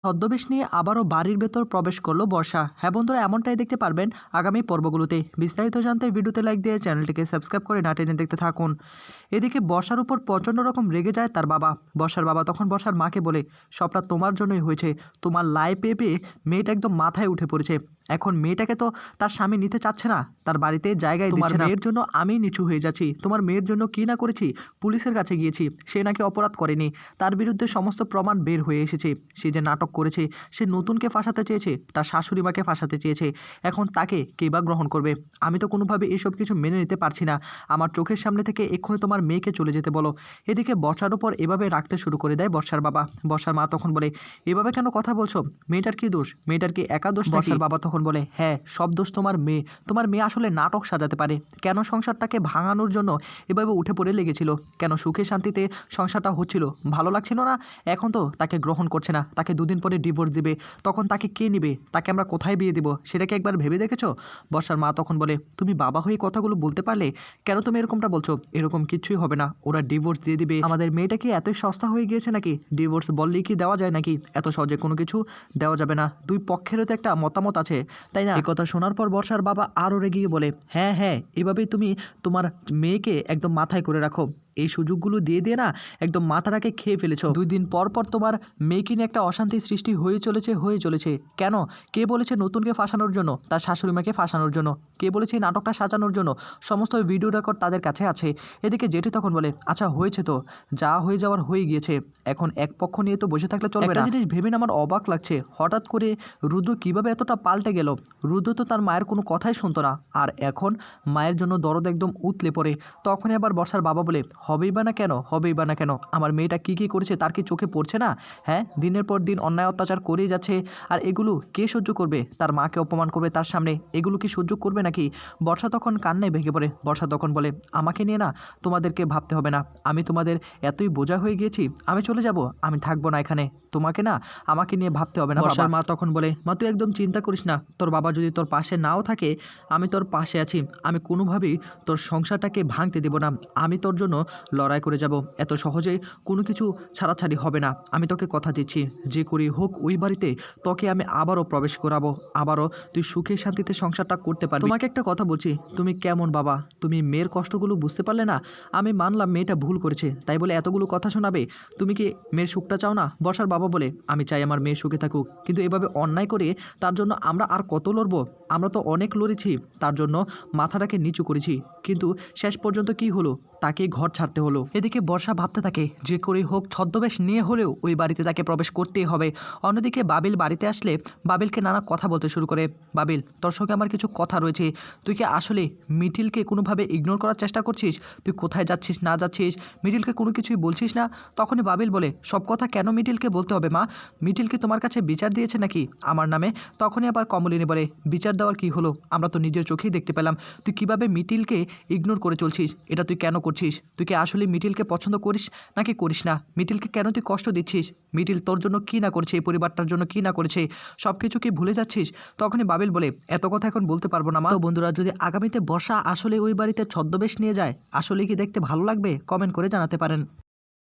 ছদ্মবেশ নিয়ে আবারও বাড়ির ভেতর প্রবেশ করলো বর্ষা। হ্যাঁ বন্ধুরা, এমনটাই দেখতে পারবেন আগামী পর্বগুলোতে। বিস্তারিত জানতে ভিডিওতে লাইক দিয়ে চ্যানেলটিকে সাবস্ক্রাইব করে না টেনে দেখতে থাকুন। এদিকে বর্ষার উপর প্রচণ্ড রকম রেগে যায় তার বাবা। বর্ষার বাবা তখন বর্ষার মাকে বলে, সবটা তোমার জন্যই হয়েছে। তোমার লাই পেয়ে পেয়ে মেয়েটা একদম মাথায় উঠে পড়েছে। এখন মেয়েটাকে তো তার স্বামী নিতে চাচ্ছে না, তার বাড়িতে জায়গায় দিচ্ছে না। মেয়ের জন্য আমি নিচু হয়ে যাচ্ছি। তোমার মেয়ের জন্য কি না করেছি, পুলিশের কাছে গিয়েছি, সে নাকি অপরাধ করেনি, তার বিরুদ্ধে সমস্ত প্রমাণ বের হয়ে এসেছে। সে যে নাটক করেছে, সে নতুনকে ফাঁসাতে চেয়েছে, তার শাশুড়ি মাকে ফাঁসাতে চেয়েছে। এখন তাকে কে বা গ্রহণ করবে? আমি তো কোনোভাবে এসব কিছু মেনে নিতে পারছি না। আমার চোখের সামনে থেকে এক্ষুনি তোমার মেয়েকে চলে যেতে বলো। এদিকে বর্ষার ওপর এভাবে রাখতে শুরু করে দেয় বর্ষার বাবা। বর্ষার মা তখন বলে, এভাবে কেন কথা বলছো? মেয়েটার কি দোষ? মেয়েটার কি একা দোষ? বর্ষার বাবা তখন বলে, হ্যাঁ, সব দোষ তোমার মেয়ে। তোমার মেয়ে আসলে নাটক সাজাতে পারে। কেন সংসারটাকে ভাঙানোর জন্য এভাবে উঠে পড়ে লেগেছিল? কেন সুখে শান্তিতে সংসারটা হচ্ছিল, ভালো লাগছিল না? এখন তো তাকে গ্রহণ করছে না, তাকে দুদিন পরে ডিভোর্স দিবে। তখন তাকে কে নিবে? তাকে আমরা কোথায় বিয়ে দেবো? সেটাকে একবার ভেবে দেখেছো? বর্ষার মা তখন বলে, তুমি বাবা হয়ে কথাগুলো বলতে পারলে? কেন তুমি এরকমটা বলছো? এরকম কিছুই হবে না, ওরা ডিভোর্স দিয়ে দিবে। আমাদের মেয়েটা কি এতই সস্তা হয়ে গিয়েছে নাকি? ডিভোর্স বললেই কি দেওয়া যায় নাকি? এত সহজে কোনো কিছু দেওয়া যাবে না। দুই পক্ষেরও তো একটা মতামত আছে, তাই না? এই কথা শোনার পর বর্ষার বাবা আরও রেগে গিয়ে বলে, হ্যাঁ হ্যাঁ, এভাবেই তুমি তোমার মেয়েকে একদম মাথায় করে রাখো। এই সুযোগগুলো দিয়ে দিয়ে না একদম মাথাটাকে খেয়ে ফেলেছো। 2 দিন পর পর তোমার মেয়েকে নিয়ে একটা অশান্তির সৃষ্টি হয়ে চলেছে। কেন? কে বলেছে নতুনকে ফাঁসানোর জন্য? তার শাশুড়ি মাকে ফাঁসানোর জন্য। কে বলেছে এই নাটকটা সাজানোর জন্য? সমস্ত ভিডিও রেকর্ড তাদের কাছে আছে। এদিকে জেঠি তখন বলে, আচ্ছা হয়েছে তো, যা হয়ে যাওয়ার হয়ে গিয়েছে। এখন এক পক্ষ নিয়ে তো বসে থাকলে চলবে না। একটা জিনিস ভেবে আমার অবাক লাগছে, হঠাৎ করে রুদ্র কিভাবে এতটা পাল্টে গেল। রুদ্র তো তার মায়ের কোনো কথাই শুনতো না, আর এখন মায়ের জন্য দরদ একদম উতলে পড়ে। তখনই আবার বর্ষার বাবা বলে, হবেই বা না কেন? আমার মেয়েটা কি করেছে তার কি চোখে পড়ছে না? হ্যাঁ, দিনের পর দিন অন্যায় অত্যাচার করেই যাচ্ছে। আর এগুলো কে সহ্য করবে? তার মাকে অপমান করবে তার সামনে, এগুলো কি সহ্য করবে নাকি? বর্ষা তখন কান্নায় ভেঙে পড়ে। বর্ষা তখন বলে, আমাকে নিয়ে না তোমাদেরকে ভাবতে হবে না। আমি তোমাদের এতই বোঝা হয়ে গিয়েছি, আমি চলে যাব, আমি থাকবো না এখানে। তোমাকে না আমাকে নিয়ে ভাবতে হবে না। বর্ষার মা তখন বলে, মা তুই একদম চিন্তা করিস না। তোর বাবা যদি তোর পাশে নাও থাকে, আমি তোর পাশে আছি। আমি কোনোভাবেই তোর সংসারটাকে ভাঙতে দেব না। আমি তোর জন্য লড়াই করে যাব। এত সহজে কোনো কিছু ছাড়াছাড়ি হবে না। আমি তোকে কথা দিচ্ছি, যে করি হোক ওই বাড়িতে তোকে আমি আবারও প্রবেশ করাবো। আবারও তুই সুখে শান্তিতে সংসারটা করতে পারবি। তোমাকে একটা কথা বলছি, তুমি কেমন বাবা? তুমি মেয়ের কষ্টগুলো বুঝতে পারলে না? আমি মানলাম মেয়েটা ভুল করেছে, তাই বলে এতগুলো কথা শোনাবে? তুমি কি মেয়ের সুখটা চাও না? বর্ষার বাবা বলে, আমি চাই আমার মেয়ে সুখে থাকুক, কিন্তু এভাবে অন্যায় করে তার জন্য আমরা আর কত লড়বো? আমরা তো অনেক লড়েছি, তার জন্য মাথাটাকে নিচু করেছি, কিন্তু শেষ পর্যন্ত কি হলো? তাকে ঘর ছাড়তে হলো। এদিকে বর্ষা ভাবতে থাকে, যে করেই হোক ছদ্মবেশ নিয়ে হলেও ওই বাড়িতে তাকে প্রবেশ করতেই হবে। অন্যদিকে বাবিল বাড়িতে আসলে বাবিলকে নানা কথা বলতে শুরু করে। বাবিল, তোর সঙ্গে আমার কিছু কথা রয়েছে। তুই কি আসলে মিঠিলকে কোনোভাবে ইগনোর করার চেষ্টা করছিস? তুই কোথায় যাচ্ছিস না যাচ্ছিস, মিঠিলকে কোনো কিছুই বলছিস না? তখনই বাবিল বলে, সব কথা কেন মিঠিলকে বলতে হবে মা? মিঠিলকে তোমার কাছে বিচার দিয়েছে নাকি আমার নামে? তখনই আবার কমলিনী বলে, বিচার দেওয়ার কি হলো? আমরা তো নিজের চোখেই দেখতে পেলাম তুই কিভাবে মিঠিলকে ইগনোর করে চলছিস। এটা তুই কেন করছিস? তুই কি আসলে মিঠিলকে পছন্দ করিস নাকি করিস না? মিঠিলকে কেন তুই কষ্ট দিচ্ছিস? মিঠিল তোর জন্য কি না করেছে, এই পরিবারটার জন্য কি না করেছে, সব কিছু কি ভুলে যাচ্ছিস? তখনই বাবিল বলে, এত কথা এখন বলতে পারবো না মা। তো বন্ধুরা, যদি আগামীতে বর্ষা আসলে ওই বাড়িতে ছদ্মবেশ নিয়ে যায়, আসলে কি দেখতে ভালো লাগবে? কমেন্ট করে জানাতে পারেন।